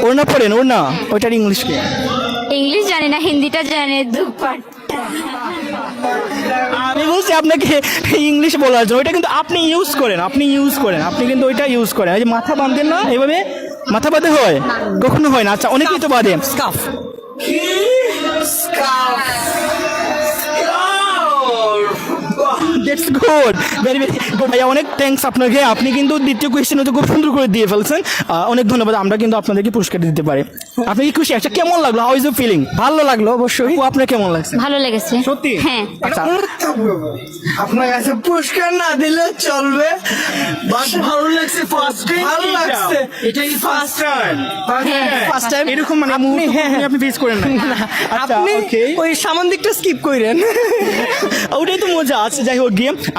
ওর না পড়েন, ওর না, ওইটার ইংলিশ কি? ইংলিশ জানি না, হিন্দিটা জানি। দুপাট্টা। আমি বলছি আপনাকে ইংলিশ বলার জন্য, ওইটা কিন্তু আপনি ইউজ করেন, আপনি কিন্তু ওইটা ইউজ করেন। এই যে মাথা বাঁধেন না এভাবে, মাথা বাঁধে হয়? কখনো হয় না। আচ্ছা, অনেকেই তো বাঁধে। Scarf. That's good, very very good ভাইয়া, অনেক থ্যাঙ্কস আপনাকে। আপনি কিন্তু দ্বিতীয় কোয়েশ্চেন হতে খুব সুন্দর করে দিয়ে ফেলছেন। অনেক ধন্যবাদ। আমরা কিন্তু আপনাদেরকে পুরস্কার দিতে পারি। আপনি কি খুশি? আচ্ছা, কেমন লাগলো? How is you feeling? ভালো লাগলো অবশ্যই। আপু, আপনার কেমন লাগছে? ভালো লেগেছে। সত্যি? হ্যাঁ। আচ্ছা, আপনার কাছে পুরস্কার না দিলে চলবে, বাট ভালো লাগছে ফার্স্ট টাইম। ভালো লাগছে। এটাই ফার্স্ট টাইম। ফার্স্ট টাইম এরকম মানে আপনি ফেস করেন না? আচ্ছা, আপনি ওকে, ওই সামান দিকটা স্কিপ করেন। ওটাই তো মজা আছে। যাই হোক, গিয়ে আমার